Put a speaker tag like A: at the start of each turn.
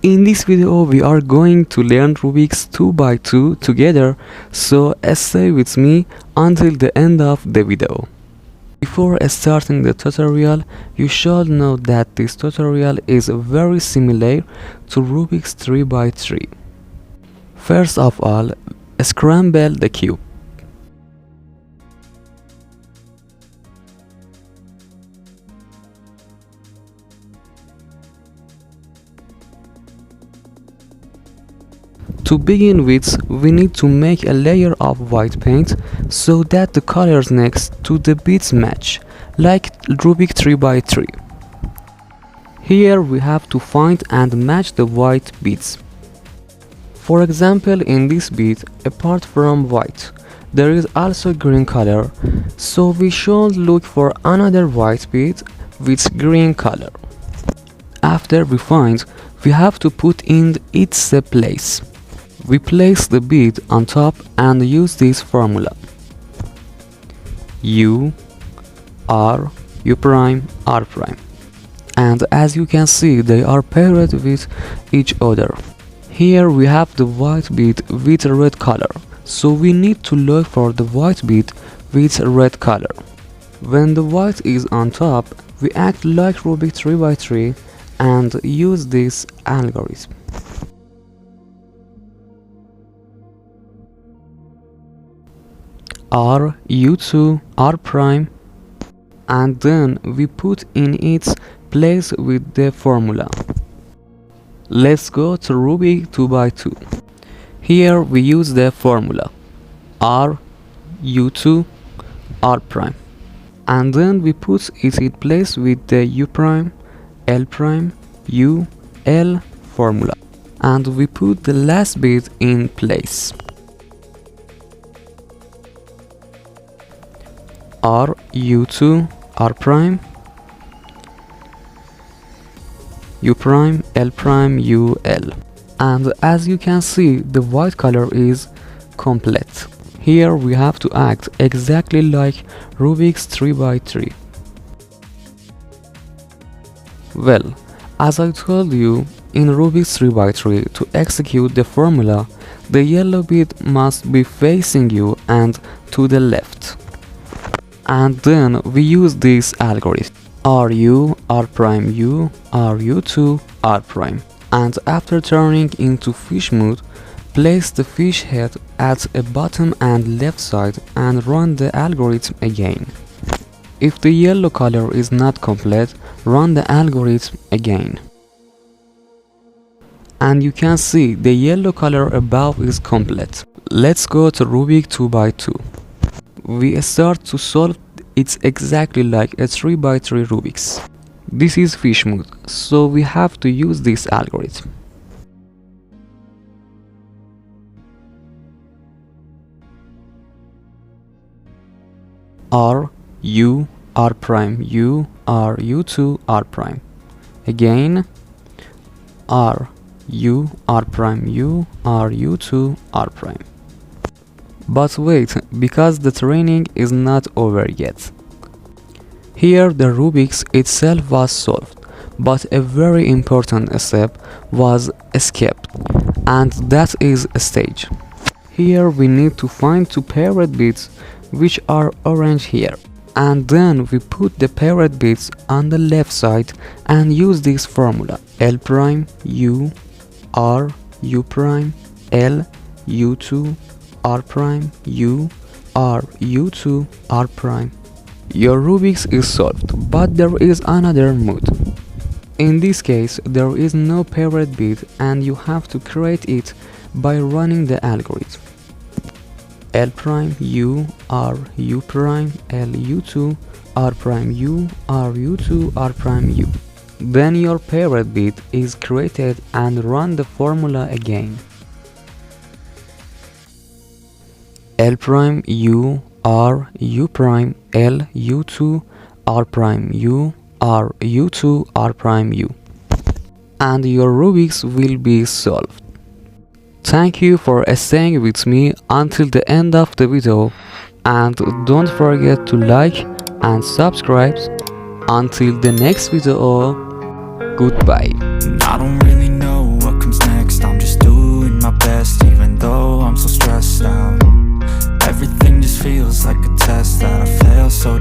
A: In this video we are going to learn Rubik's 2x2 together, so stay with me until the end of the video. Before starting the tutorial, you should know that this tutorial is very similar to Rubik's 3x3. First of all, scramble the cube. To begin with, we need to make a layer of white paint so that the colors next to the bits match, like Rubik 3x3. Here we have to find and match the white bits. For example, in this bit, apart from white, there is also green color, so we should look for another white bit with green color. After we find, we have to put in its place. We place the bit on top and use this formula: U, R, U prime, R prime. And as you can see, they are paired with each other. Here we have the white bit with red color, so we need to look for the white bit with red color. When the white is on top, we act like Rubik 3x3 and use this algorithm. R, U2, R prime, and then we put in its place with the formula. Let's go to Rubik 2x2. Here we use the formula R, U2, R prime, and then we put it in place with the U prime, L prime, U, L formula, and we put the last bit in place. R, U2, R prime, U prime, L prime, U, L. And as you can see, the white color is complete. Here we have to act exactly like Rubik's 3x3. Well, as I told you, in Rubik's 3x3, to execute the formula, the yellow bit must be facing you and to the left. And then we use this algorithm: RU, R prime U, RU2, R prime. And after turning into fish mode, place the fish head at the bottom and left side and run the algorithm again. If the yellow color is not complete, run the algorithm again. And you can see the yellow color above is complete. Let's go to Rubik 2x2. We start to solve it exactly like a 3x3 Rubik's. This is fish mode, so we have to use this algorithm. R, U, R prime, U, R, U2, R prime. Again, R, U, R prime, U, R, U2, R prime. But wait, because the training is not over yet. Here the Rubik's itself was solved, but a very important step was skipped, and that is a stage. Here we need to find two paired bits, which are orange here, and then we put the paired bits on the left side and use this formula: L prime, U, R, U prime, L, U2, R prime, U, R, U2, R prime. Your Rubik's is solved, but there is another mode. In this case, there is no paired bit and you have to create it by running the algorithm: L prime, U, R, U prime, L, U2, R prime, U, R, U2, R prime, U. Then your paired bit is created and run the formula again: L prime, U, R, U prime, L, U2, R prime, U, R, U2, R prime, U. And your Rubik's will be solved. Thank you for staying with me until the end of the video, and don't forget to like and subscribe. Until the next video, goodbye.
B: I don't really know what feels like a test that I fail, so